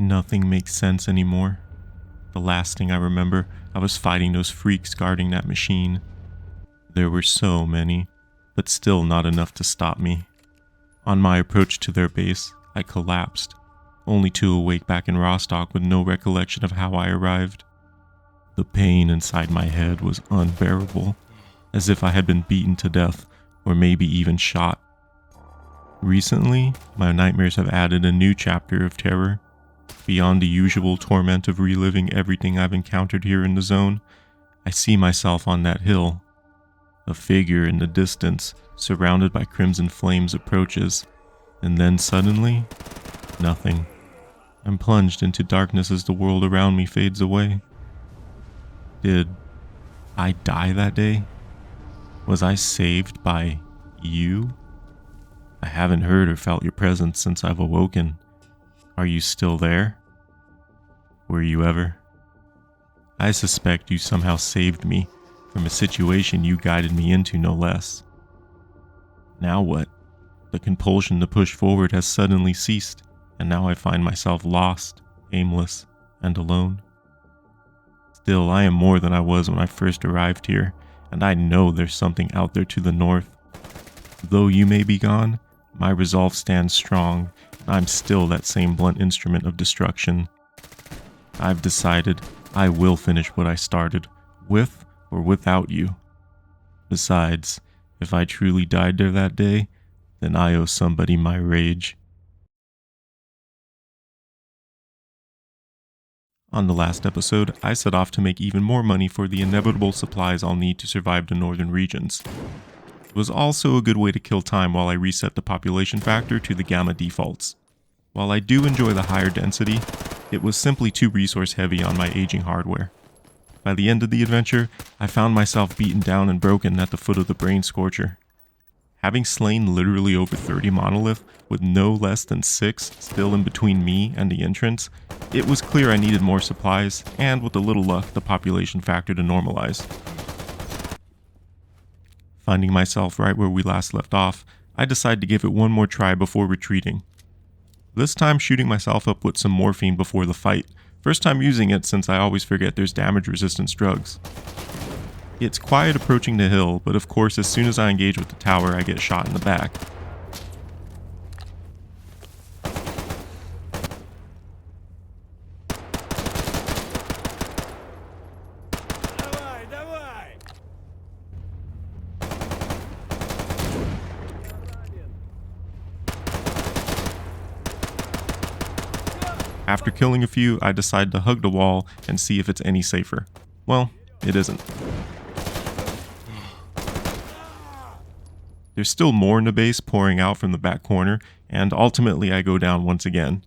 Nothing makes sense anymore. The last thing I remember, I was fighting those freaks guarding that machine. There were so many, but still not enough to stop me. On my approach to their base, I collapsed, only to awake back in Rostock with no recollection of how I arrived. The pain inside my head was unbearable, as if I had been beaten to death, or maybe even shot. Recently, my nightmares have added a new chapter of terror. Beyond the usual torment of reliving everything I've encountered here in the zone, I see myself on that hill. A figure in the distance, surrounded by crimson flames, approaches, and then suddenly, nothing. I'm plunged into darkness as the world around me fades away. Did I die that day? Was I saved by you? I haven't heard or felt your presence since I've awoken. Are you still there? Were you ever? I suspect you somehow saved me from a situation you guided me into, no less. Now what? The compulsion to push forward has suddenly ceased, and now I find myself lost, aimless, and alone. Still, I am more than I was when I first arrived here, and I know there's something out there to the north. Though you may be gone, my resolve stands strong, and I'm still that same blunt instrument of destruction. I've decided I will finish what I started, with or without you. Besides, if I truly died there that day, then I owe somebody my rage. On the last episode, I set off to make even more money for the inevitable supplies I'll need to survive the northern regions. It was also a good way to kill time while I reset the population factor to the gamma defaults. While I do enjoy the higher density, it was simply too resource heavy on my aging hardware. By the end of the adventure, I found myself beaten down and broken at the foot of the brain scorcher. Having slain literally over 30 Monolith, with no less than 6 still in between me and the entrance, it was clear I needed more supplies, and with a little luck, the population factor to normalize. Finding myself right where we last left off, I decided to give it one more try before retreating. This time shooting myself up with some morphine before the fight, first time using it since I always forget there's damage resistance drugs. It's quiet approaching the hill, but of course as soon as I engage with the tower I get shot in the back. After killing a few, I decide to hug the wall and see if it's any safer. Well, it isn't. There's still more in the base pouring out from the back corner, and ultimately I go down once again.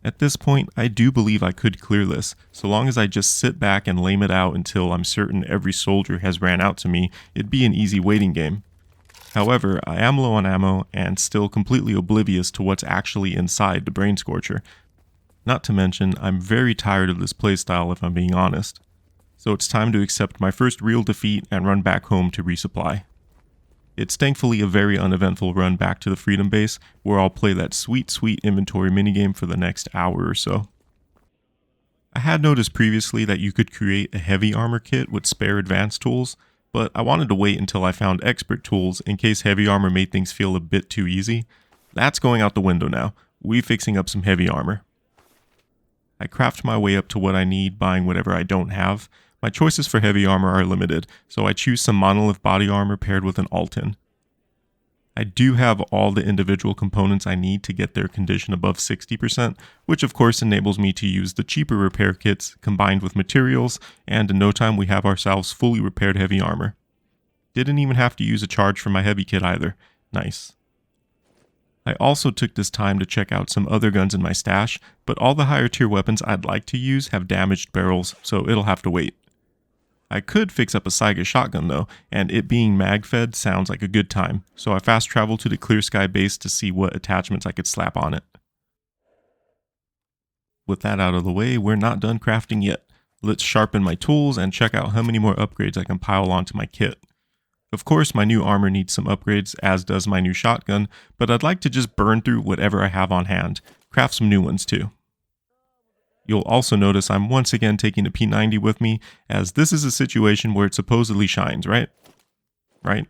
At this point, I do believe I could clear this, so long as I just sit back and lame it out until I'm certain every soldier has ran out to me. It'd be an easy waiting game. However, I am low on ammo and still completely oblivious to what's actually inside the brain scorcher. Not to mention, I'm very tired of this playstyle if I'm being honest. So it's time to accept my first real defeat and run back home to resupply. It's thankfully a very uneventful run back to the Freedom Base, where I'll play that sweet inventory minigame for the next hour or so. I had noticed previously that you could create a heavy armor kit with spare advanced tools, but I wanted to wait until I found expert tools in case heavy armor made things feel a bit too easy. That's going out the window now. We're fixing up some heavy armor. I craft my way up to what I need, buying whatever I don't have. My choices for heavy armor are limited, so I choose some Monolith body armor paired with an Alton. I do have all the individual components I need to get their condition above 60%, which of course enables me to use the cheaper repair kits combined with materials, and in no time we have ourselves fully repaired heavy armor. Didn't even have to use a charge for my heavy kit either. Nice. I also took this time to check out some other guns in my stash, but all the higher tier weapons I'd like to use have damaged barrels, so it'll have to wait. I could fix up a Saiga shotgun though, and it being mag-fed sounds like a good time, so I fast traveled to the Clear Sky base to see what attachments I could slap on it. With that out of the way, we're not done crafting yet. Let's sharpen my tools and check out how many more upgrades I can pile onto my kit. Of course, my new armor needs some upgrades, as does my new shotgun, but I'd like to just burn through whatever I have on hand. Craft some new ones too. You'll also notice I'm once again taking the P90 with me, as this is a situation where it supposedly shines, right? Right?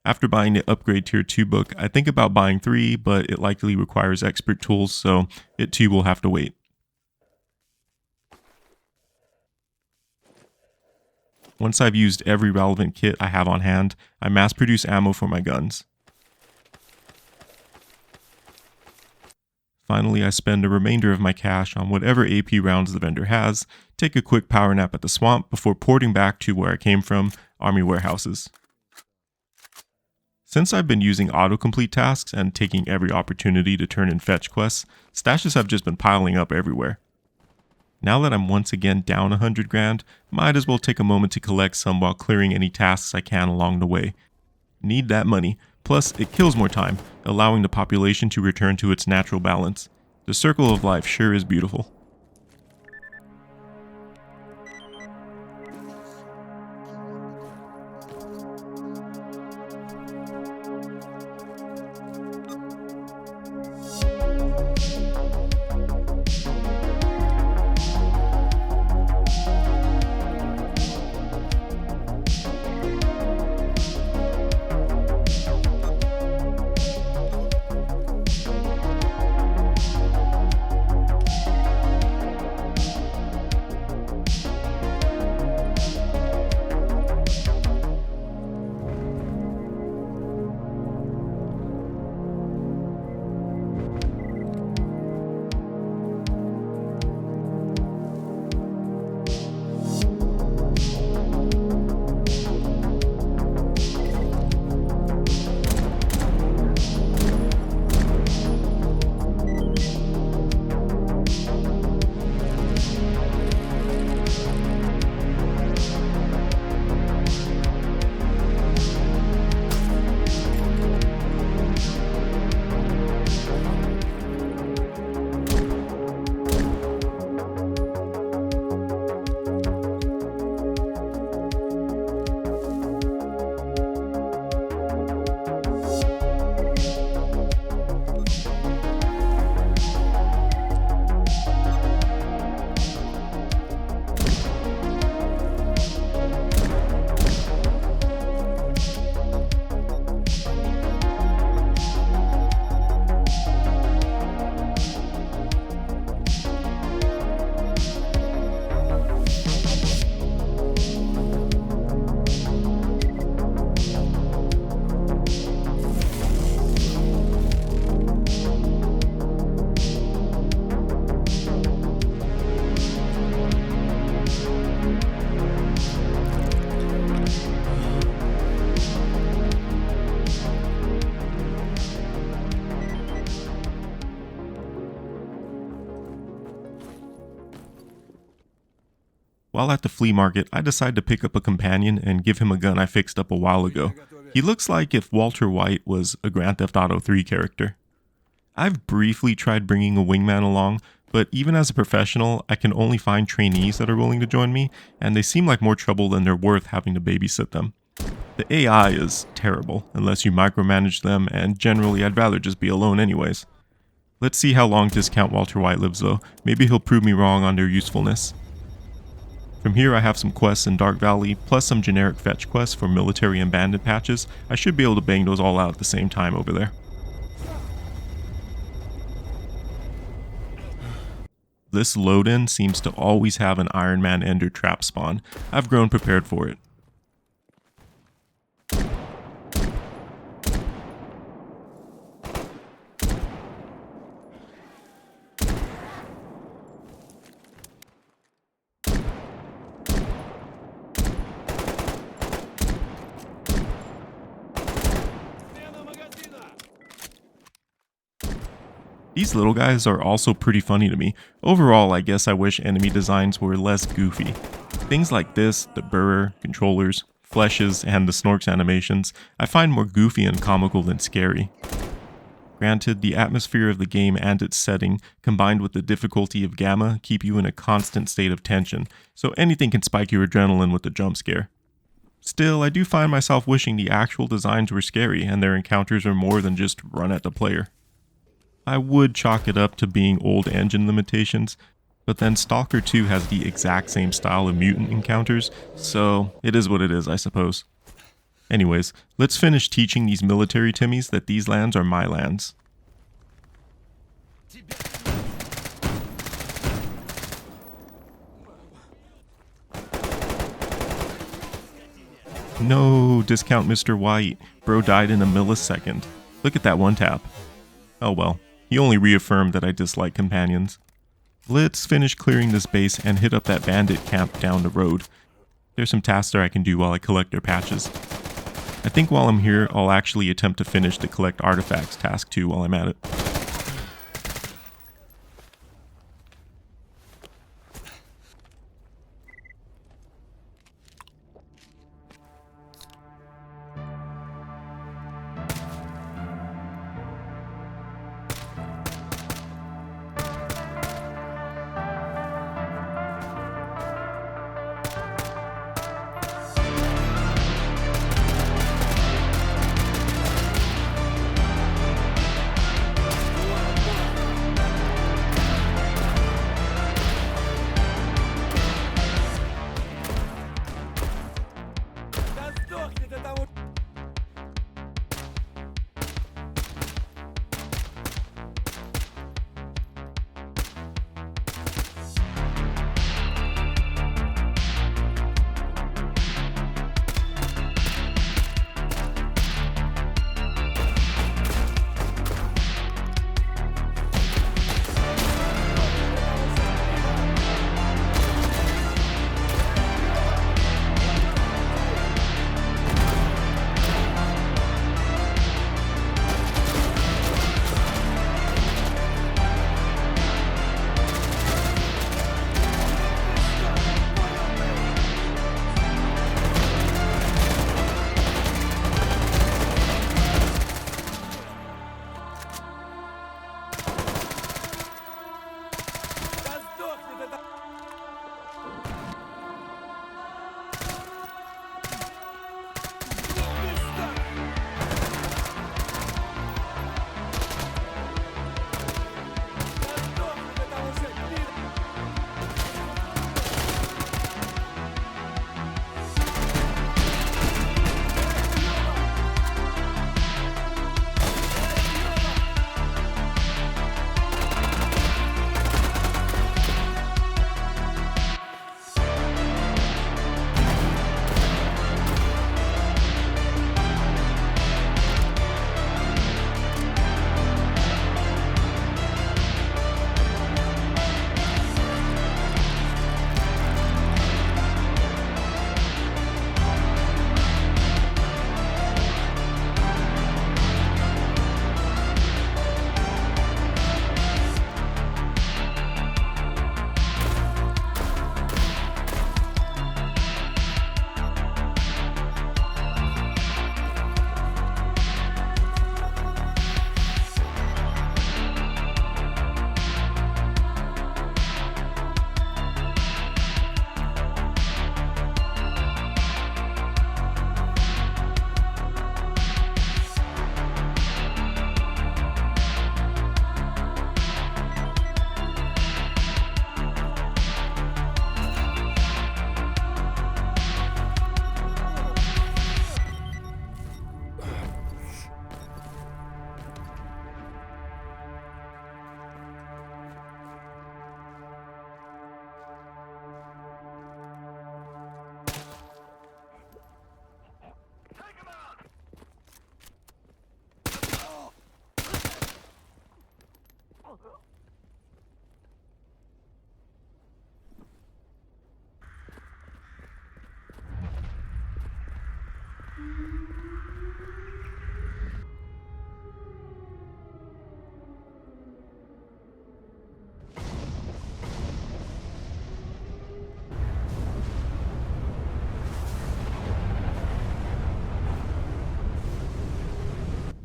After buying the upgrade tier 2 book, I think about buying 3, but it likely requires expert tools, so it too will have to wait. Once I've used every relevant kit I have on hand, I mass produce ammo for my guns. Finally, I spend the remainder of my cash on whatever AP rounds the vendor has, take a quick power nap at the swamp before porting back to where I came from, army warehouses. Since I've been using autocomplete tasks and taking every opportunity to turn in fetch quests, stashes have just been piling up everywhere. Now that I'm once again down 100 grand, might as well take a moment to collect some while clearing any tasks I can along the way. Need that money, plus it kills more time, allowing the population to return to its natural balance. The circle of life sure is beautiful. While at the flea market, I decide to pick up a companion and give him a gun I fixed up a while ago. He looks like if Walter White was a Grand Theft Auto 3 character. I've briefly tried bringing a wingman along, but even as a professional, I can only find trainees that are willing to join me, and they seem like more trouble than they're worth having to babysit them. The AI is terrible, unless you micromanage them, and generally I'd rather just be alone anyways. Let's see how long Discount Walter White lives though, maybe he'll prove me wrong on their usefulness. From here I have some quests in Dark Valley, plus some generic fetch quests for military and bandit patches. I should be able to bang those all out at the same time over there. This load-in seems to always have an Iron Man Ender trap spawn. I've grown prepared for it. These little guys are also pretty funny to me. Overall, I guess I wish enemy designs were less goofy. Things like this, the burr, controllers, fleshes, and the snorks animations, I find more goofy and comical than scary. Granted, the atmosphere of the game and its setting, combined with the difficulty of Gamma, keep you in a constant state of tension, so anything can spike your adrenaline with a jump scare. Still, I do find myself wishing the actual designs were scary and their encounters are more than just run at the player. I would chalk it up to being old engine limitations, but then Stalker 2 has the exact same style of mutant encounters, so it is what it is, I suppose. Anyways, let's finish teaching these military Timmies that these lands are my lands. No, discount Mr. White. Bro died in a millisecond. Look at that one tap. Oh well, he only reaffirmed that I dislike companions. Let's finish clearing this base and hit up that bandit camp down the road. There's some tasks there I can do while I collect their patches. I think while I'm here, I'll actually attempt to finish the collect artifacts task too while I'm at it.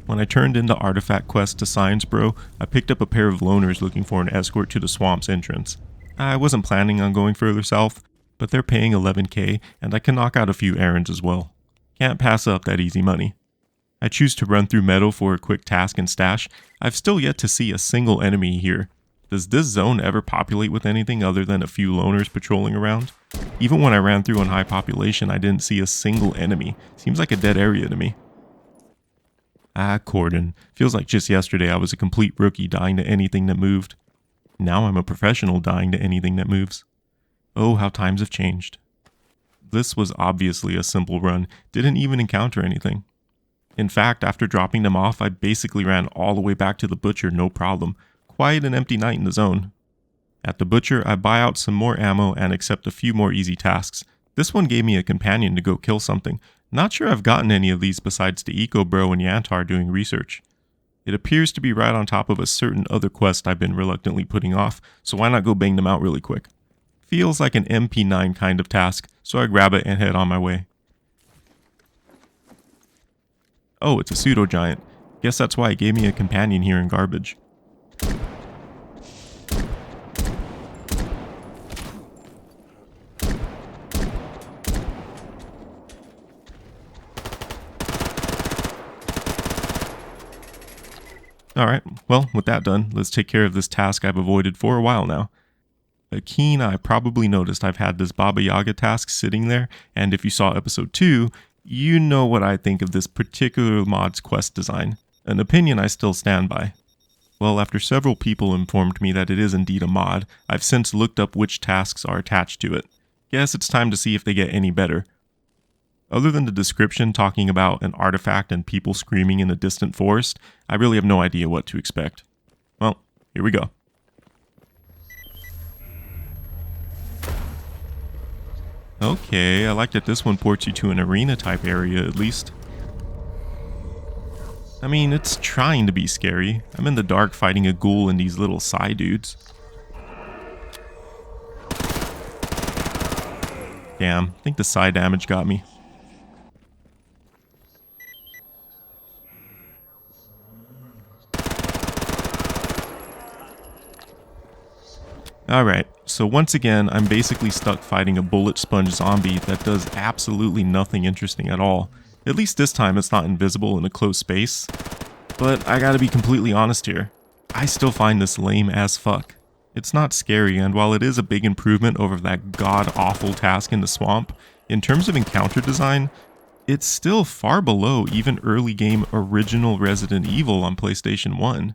When I turned in the artifact quest to Science Bro, I picked up a pair of loners looking for an escort to the swamp's entrance. I wasn't planning on going further south, but they're paying 11K and I can knock out a few errands as well. Can't pass up that easy money. I choose to run through Meadow for a quick task and stash. I've still yet to see a single enemy here. Does this zone ever populate with anything other than a few loners patrolling around? Even when I ran through on high population, I didn't see a single enemy. Seems like a dead area to me. Cordon. Feels like just yesterday I was a complete rookie dying to anything that moved. Now I'm a professional dying to anything that moves. Oh, how times have changed. This was obviously a simple run. Didn't even encounter anything. In fact, after dropping them off, I basically ran all the way back to the butcher, no problem. Quite an empty night in the zone. At the butcher, I buy out some more ammo and accept a few more easy tasks. This one gave me a companion to go kill something. Not sure I've gotten any of these besides the Eco Bro and Yantar doing research. It appears to be right on top of a certain other quest I've been reluctantly putting off, so why not go bang them out really quick? Feels like an MP9 kind of task, so I grab it and head on my way. Oh, it's a pseudo-giant. Guess that's why it gave me a companion here in garbage. Alright, well, with that done, let's take care of this task I've avoided for a while now. A keen eye probably noticed I've had this Baba Yaga task sitting there, and if you saw episode 2, you know what I think of this particular mod's quest design. An opinion I still stand by. Well, after several people informed me that it is indeed a mod, I've since looked up which tasks are attached to it. Guess it's time to see if they get any better. Other than the description talking about an artifact and people screaming in a distant forest, I really have no idea what to expect. Well, here we go. Okay, I like that this one ports you to an arena type area at least. I mean, it's trying to be scary. I'm in the dark fighting a ghoul and these little Psy dudes. Damn, I think the Psy damage got me. Alright, so once again, I'm basically stuck fighting a bullet sponge zombie that does absolutely nothing interesting at all. At least this time it's not invisible in a closed space. But I gotta be completely honest here. I still find this lame as fuck. It's not scary, and while it is a big improvement over that god-awful task in the swamp, in terms of encounter design, it's still far below even early game original Resident Evil on PlayStation 1.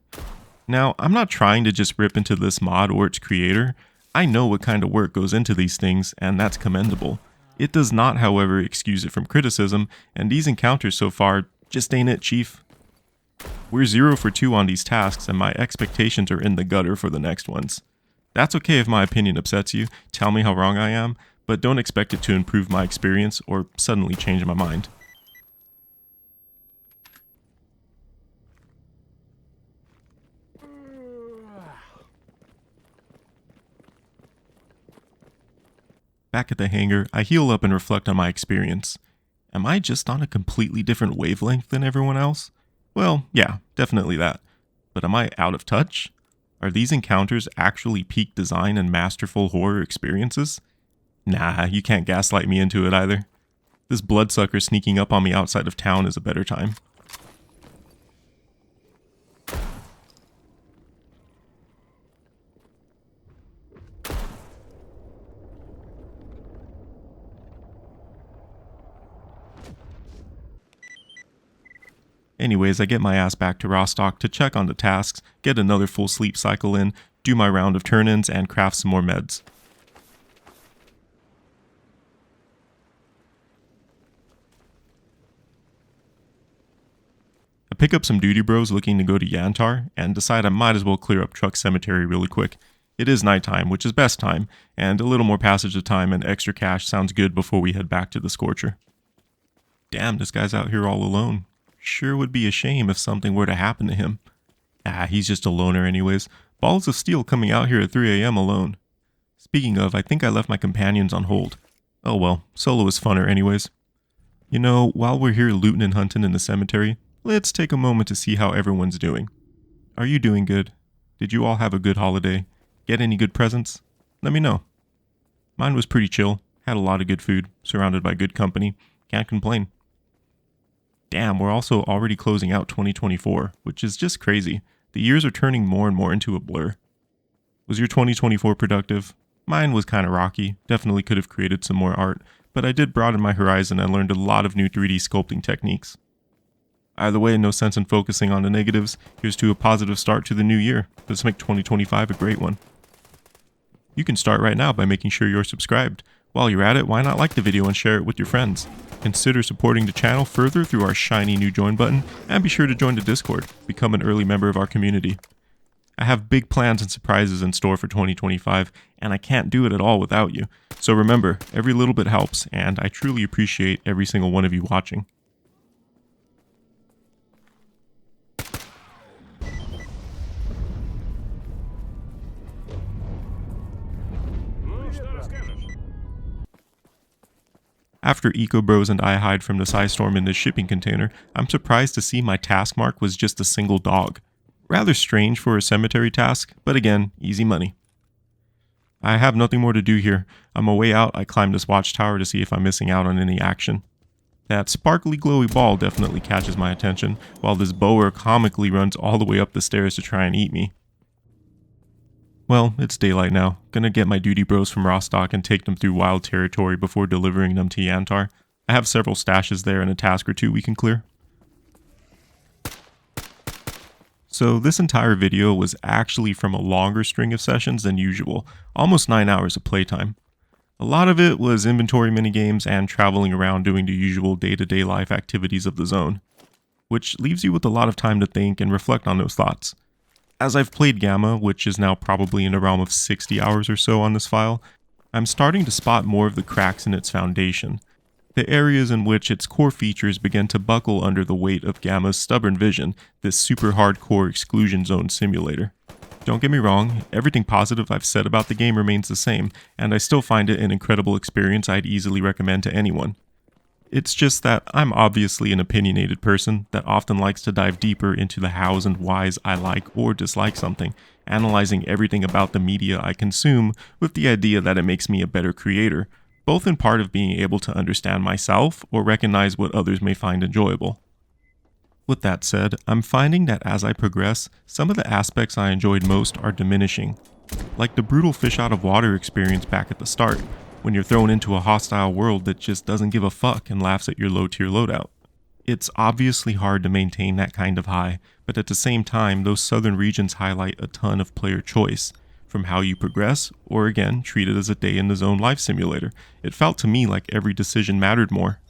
Now, I'm not trying to just rip into this mod or its creator. I know what kind of work goes into these things, and that's commendable. It does not, however, excuse it from criticism, and these encounters so far just ain't it, chief. We're 0 for 2 on these tasks, and my expectations are in the gutter for the next ones. That's okay if my opinion upsets you, tell me how wrong I am, but don't expect it to improve my experience or suddenly change my mind. Back at the hangar, I heal up and reflect on my experience. Am I just on a completely different wavelength than everyone else? Well, yeah, definitely that. But am I out of touch? Are these encounters actually peak design and masterful horror experiences? Nah, you can't gaslight me into it either. This bloodsucker sneaking up on me outside of town is a better time. Anyways, I get my ass back to Rostock to check on the tasks, get another full sleep cycle in, do my round of turn-ins, and craft some more meds. I pick up some duty bros looking to go to Yantar, and decide I might as well clear up Truck Cemetery really quick. It is nighttime, which is best time, and a little more passage of time and extra cash sounds good before we head back to the Scorcher. Damn, this guy's out here all alone. Sure would be a shame if something were to happen to him. He's just a loner anyways. Balls of steel coming out here at 3 AM alone. Speaking of, I think I left my companions on hold. Oh well, solo is funner anyways. You know, while we're here looting and hunting in the cemetery, let's take a moment to see how everyone's doing. Are you doing good? Did you all have a good holiday? Get any good presents? Let me know. Mine was pretty chill. Had a lot of good food, surrounded by good company. Can't complain. Damn, we're also already closing out 2024, which is just crazy. The years are turning more and more into a blur. Was your 2024 productive? Mine was kind of rocky, definitely could have created some more art, but I did broaden my horizon and learned a lot of new 3D sculpting techniques. Either way, no sense in focusing on the negatives. Here's to a positive start to the new year. Let's make 2025 a great one. You can start right now by making sure you're subscribed. While you're at it, why not like the video and share it with your friends? Consider supporting the channel further through our shiny new join button, and be sure to join the Discord, become an early member of our community. I have big plans and surprises in store for 2025, and I can't do it at all without you. So remember, every little bit helps, and I truly appreciate every single one of you watching. After Eco Bros and I hide from the Psystorm in this shipping container, I'm surprised to see my task mark was just a single dog. Rather strange for a cemetery task, but again, easy money. I have nothing more to do here. On my way out, I climb this watchtower to see if I'm missing out on any action. That sparkly glowy ball definitely catches my attention, while this boer comically runs all the way up the stairs to try and eat me. Well, it's daylight now. Gonna get my duty bros from Rostock and take them through wild territory before delivering them to Yantar. I have several stashes there and a task or two we can clear. So this entire video was actually from a longer string of sessions than usual, almost 9 hours of playtime. A lot of it was inventory minigames and traveling around doing the usual day-to-day life activities of the zone, which leaves you with a lot of time to think and reflect on those thoughts. As I've played Gamma, which is now probably in the realm of 60 hours or so on this file, I'm starting to spot more of the cracks in its foundation, the areas in which its core features begin to buckle under the weight of Gamma's stubborn vision, this super hardcore exclusion zone simulator. Don't get me wrong, everything positive I've said about the game remains the same, and I still find it an incredible experience I'd easily recommend to anyone. It's just that I'm obviously an opinionated person that often likes to dive deeper into the hows and whys I like or dislike something, analyzing everything about the media I consume with the idea that it makes me a better creator, both in part of being able to understand myself or recognize what others may find enjoyable. With that said, I'm finding that as I progress, some of the aspects I enjoyed most are diminishing, like the brutal fish out of water experience back at the start, when you're thrown into a hostile world that just doesn't give a fuck and laughs at your low-tier loadout. It's obviously hard to maintain that kind of high, but at the same time, those southern regions highlight a ton of player choice, from how you progress, or again, treat it as a day in the zone life simulator. It felt to me like every decision mattered more.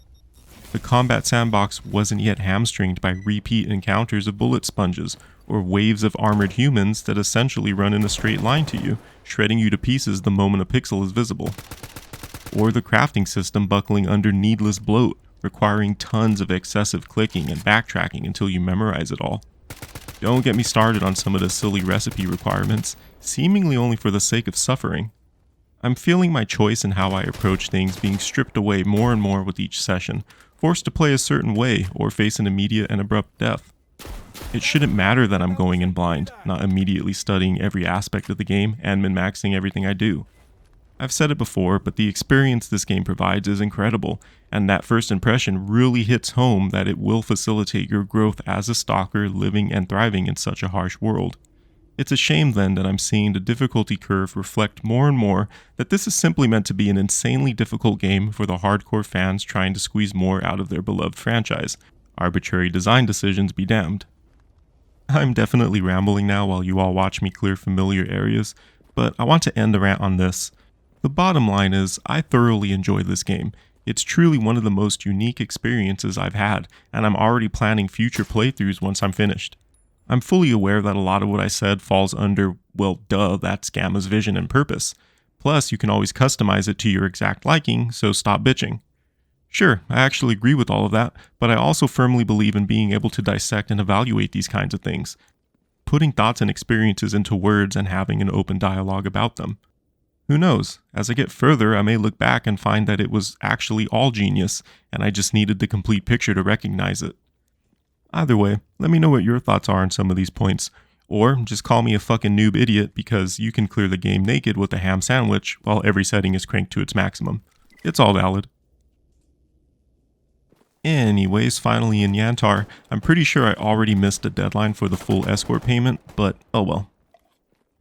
The combat sandbox wasn't yet hamstringed by repeat encounters of bullet sponges, or waves of armored humans that essentially run in a straight line to you, shredding you to pieces the moment a pixel is visible. Or the crafting system buckling under needless bloat, requiring tons of excessive clicking and backtracking until you memorize it all. Don't get me started on some of the silly recipe requirements, seemingly only for the sake of suffering. I'm feeling my choice in how I approach things being stripped away more and more with each session, forced to play a certain way or face an immediate and abrupt death. It shouldn't matter that I'm going in blind, not immediately studying every aspect of the game and min-maxing everything I do. I've said it before, but the experience this game provides is incredible, and that first impression really hits home that it will facilitate your growth as a stalker living and thriving in such a harsh world. It's a shame then that I'm seeing the difficulty curve reflect more and more that this is simply meant to be an insanely difficult game for the hardcore fans trying to squeeze more out of their beloved franchise. Arbitrary design decisions be damned. I'm definitely rambling now while you all watch me clear familiar areas, but I want to end the rant on this. The bottom line is, I thoroughly enjoyed this game. It's truly one of the most unique experiences I've had, and I'm already planning future playthroughs once I'm finished. I'm fully aware that a lot of what I said falls under, well, duh, that's Gamma's vision and purpose. Plus, you can always customize it to your exact liking, so stop bitching. Sure, I actually agree with all of that, but I also firmly believe in being able to dissect and evaluate these kinds of things, putting thoughts and experiences into words and having an open dialogue about them. Who knows, as I get further, I may look back and find that it was actually all genius, and I just needed the complete picture to recognize it. Either way, let me know what your thoughts are on some of these points, or just call me a fucking noob idiot because you can clear the game naked with a ham sandwich while every setting is cranked to its maximum. It's all valid. Anyways, finally in Yantar, I'm pretty sure I already missed a deadline for the full escort payment, but oh well.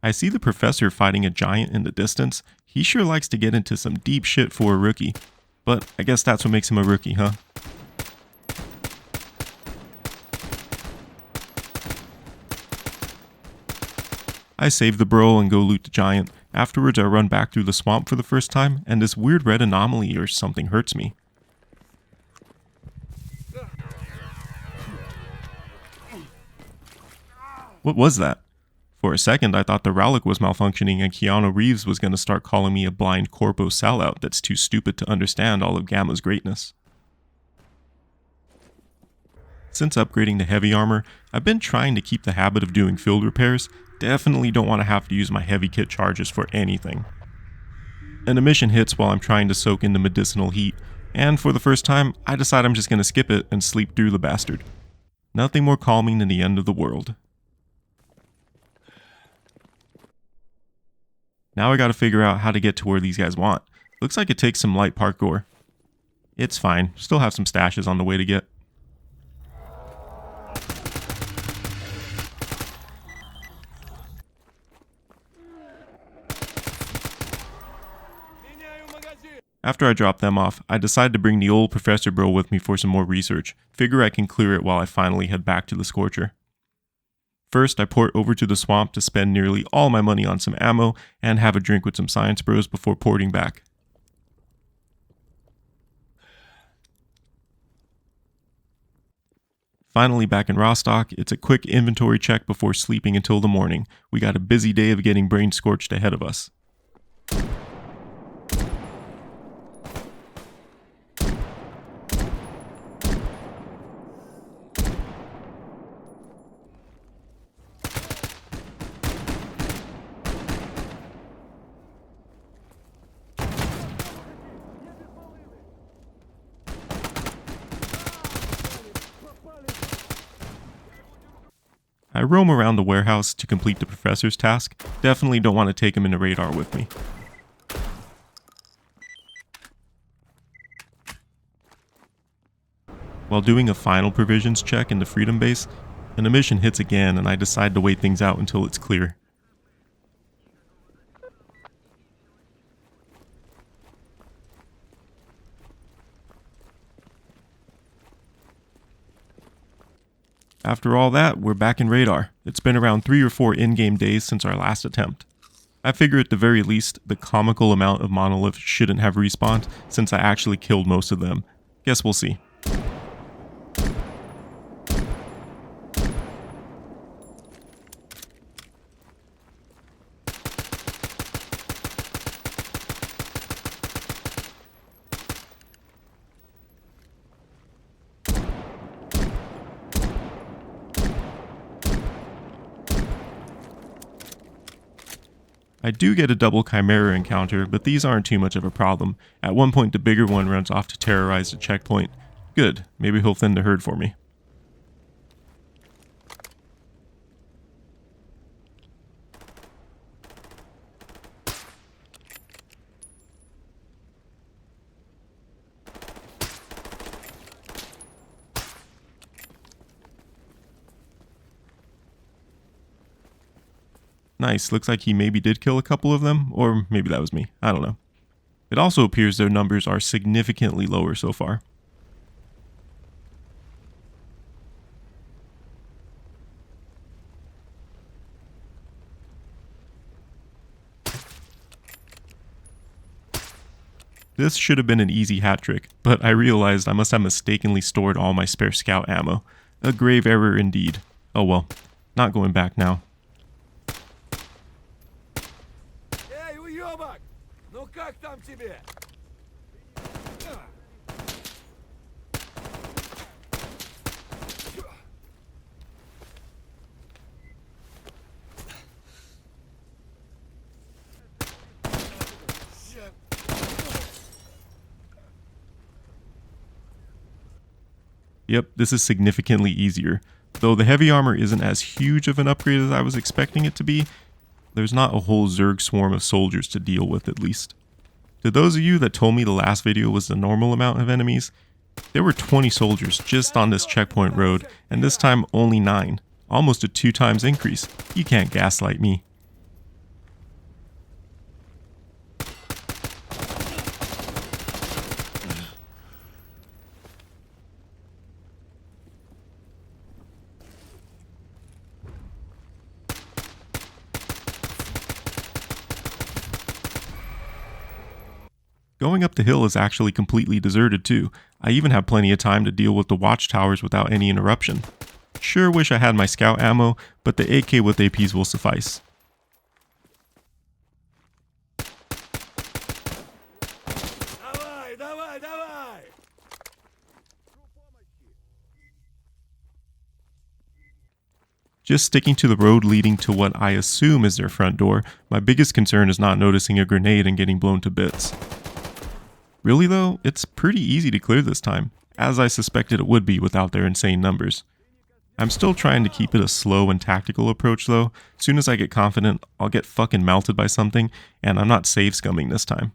I see the professor fighting a giant in the distance. He sure likes to get into some deep shit for a rookie. But I guess that's what makes him a rookie, huh? I save the bro and go loot the giant. Afterwards, I run back through the swamp for the first time, and this weird red anomaly or something hurts me. What was that? For a second, I thought the relic was malfunctioning and Keanu Reeves was going to start calling me a blind corpo sellout that's too stupid to understand all of Gamma's greatness. Since upgrading to heavy armor, I've been trying to keep the habit of doing field repairs. Definitely don't want to have to use my heavy kit charges for anything. An emission hits while I'm trying to soak in the medicinal heat, and for the first time, I decide I'm just going to skip it and sleep through the bastard. Nothing more calming than the end of the world. Now I gotta figure out how to get to where these guys want. Looks like it takes some light parkour. It's fine, still have some stashes on the way to get. After I drop them off, I decide to bring the old Professor Bro with me for some more research. Figure I can clear it while I finally head back to the Scorcher. First, I port over to the swamp to spend nearly all my money on some ammo and have a drink with some science bros before porting back. Finally back in Rostock, it's a quick inventory check before sleeping until the morning. We got a busy day of getting brain scorched ahead of us. I roam around the warehouse to complete the professor's task. Definitely don't want to take him in the radar with me. While doing a final provisions check in the Freedom Base, an emission hits again and I decide to wait things out until it's clear. After all that, we're back in radar. It's been around 3 or 4 in-game days since our last attempt. I figure at the very least, the comical amount of Monolith shouldn't have respawned since I actually killed most of them. Guess we'll see. I do get a double Chimera encounter, but these aren't too much of a problem. At one point the bigger one runs off to terrorize the checkpoint. Good, maybe he'll thin the herd for me. Nice, looks like he maybe did kill a couple of them, or maybe that was me, I don't know. It also appears their numbers are significantly lower so far. This should have been an easy hat trick, but I realized I must have mistakenly stored all my spare scout ammo. A grave error indeed. Oh well, not going back now. Yep, this is significantly easier. Though the heavy armor isn't as huge of an upgrade as I was expecting it to be, there's not a whole Zerg swarm of soldiers to deal with at least. To those of you that told me the last video was the normal amount of enemies, there were 20 soldiers just on this checkpoint road, and this time only 9. Almost a 2 times increase. You can't gaslight me. Going up the hill is actually completely deserted too. I even have plenty of time to deal with the watchtowers without any interruption. Sure wish I had my scout ammo, but the AK with APs will suffice. Just sticking to the road leading to what I assume is their front door, my biggest concern is not noticing a grenade and getting blown to bits. Really though, it's pretty easy to clear this time, as I suspected it would be without their insane numbers. I'm still trying to keep it a slow and tactical approach though. As soon as I get confident, I'll get fucking melted by something, and I'm not save scumming this time.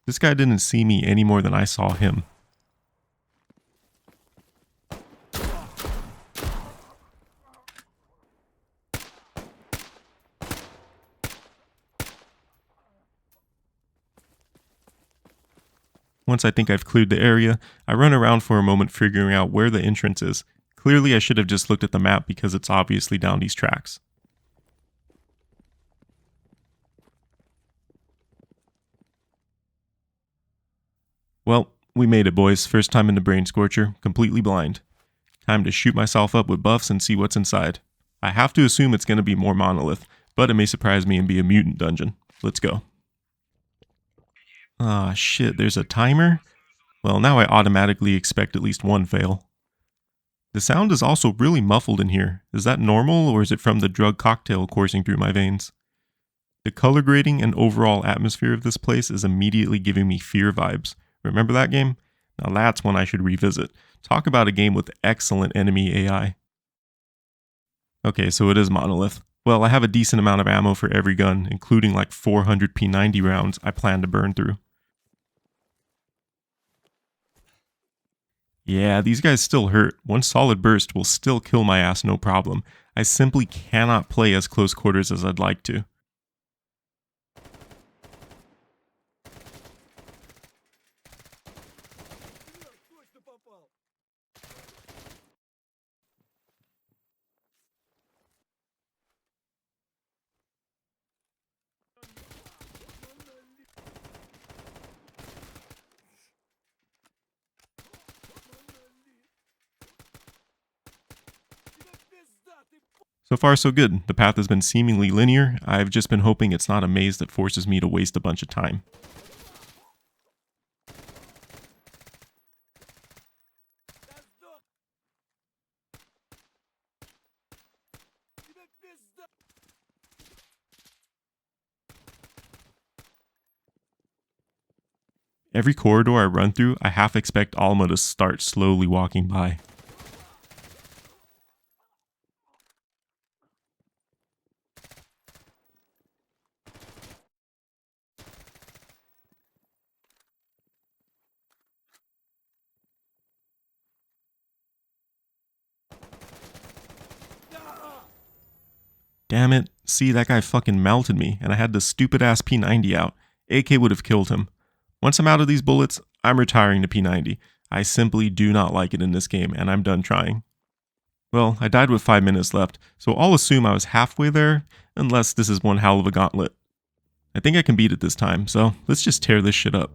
This guy didn't see me any more than I saw him. Once I think I've cleared the area, I run around for a moment figuring out where the entrance is. Clearly I should have just looked at the map because it's obviously down these tracks. Well, we made it boys, first time in the brain scorcher, completely blind. Time to shoot myself up with buffs and see what's inside. I have to assume it's going to be more Monolith, but it may surprise me and be a mutant dungeon. Let's go. Ah, shit, there's a timer? Well, now I automatically expect at least one fail. The sound is also really muffled in here. Is that normal, or is it from the drug cocktail coursing through my veins? The color grading and overall atmosphere of this place is immediately giving me fear vibes. Remember that game? Now that's one I should revisit. Talk about a game with excellent enemy AI. Okay, so it is Monolith. Well, I have a decent amount of ammo for every gun, including like 400 P90 rounds I plan to burn through. Yeah, these guys still hurt. One solid burst will still kill my ass no problem. I simply cannot play as close quarters as I'd like to. So far so good. The path has been seemingly linear. I've just been hoping it's not a maze that forces me to waste a bunch of time. Every corridor I run through, I half expect Alma to start slowly walking by. Damn it, see, that guy fucking melted me, and I had the stupid ass P90 out. AK would have killed him. Once I'm out of these bullets, I'm retiring to P90. I simply do not like it in this game, and I'm done trying. Well, I died with 5 minutes left, so I'll assume I was halfway there, unless this is one hell of a gauntlet. I think I can beat it this time, so let's just tear this shit up.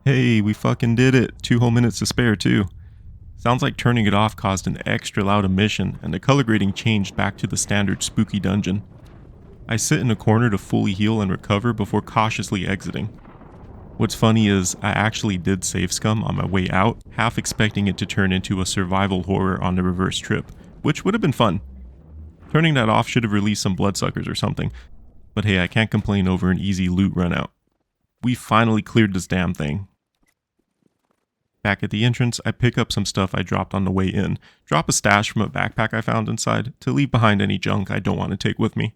Hey, we fucking did it. 2 whole minutes to spare too. Sounds like turning it off caused an extra loud emission, and the color grading changed back to the standard spooky dungeon. I sit in a corner to fully heal and recover before cautiously exiting. What's funny is I actually did save scum on my way out, half expecting it to turn into a survival horror on the reverse trip, which would have been fun. Turning that off should have released some bloodsuckers or something, but hey, I can't complain over an easy loot run out. We finally cleared this damn thing. Back at the entrance, I pick up some stuff I dropped on the way in, drop a stash from a backpack I found inside, to leave behind any junk I don't want to take with me.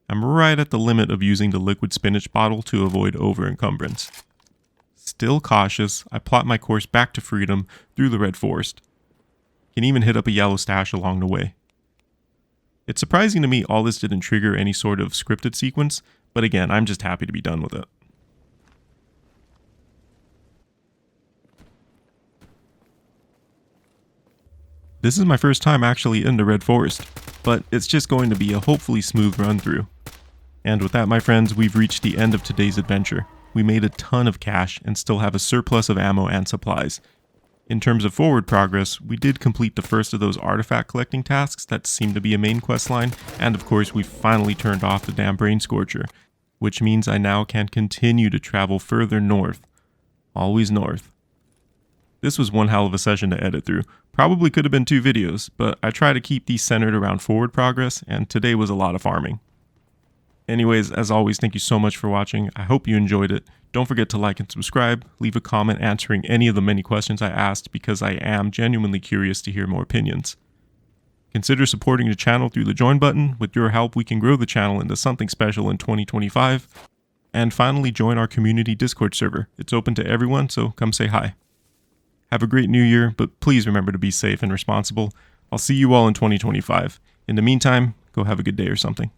I'm right at the limit of using the liquid spinach bottle to avoid over-encumbrance. Still cautious, I plot my course back to freedom through the red forest. Can even hit up a yellow stash along the way. It's surprising to me all this didn't trigger any sort of scripted sequence, but again, I'm just happy to be done with it. This is my first time actually in the Red Forest, but it's just going to be a hopefully smooth run through. And with that, my friends, we've reached the end of today's adventure. We made a ton of cash and still have a surplus of ammo and supplies. In terms of forward progress, we did complete the first of those artifact collecting tasks that seem to be a main quest line, and of course we finally turned off the damn brain scorcher, which means I now can continue to travel further north. Always north. This was one hell of a session to edit through. Probably could have been 2 videos, but I try to keep these centered around forward progress, and today was a lot of farming. Anyways, as always, thank you so much for watching. I hope you enjoyed it. Don't forget to like and subscribe. Leave a comment answering any of the many questions I asked because I am genuinely curious to hear more opinions. Consider supporting the channel through the join button. With your help, we can grow the channel into something special in 2025. And finally, join our community Discord server. It's open to everyone, so come say hi. Have a great new year, but please remember to be safe and responsible. I'll see you all in 2025. In the meantime, go have a good day or something.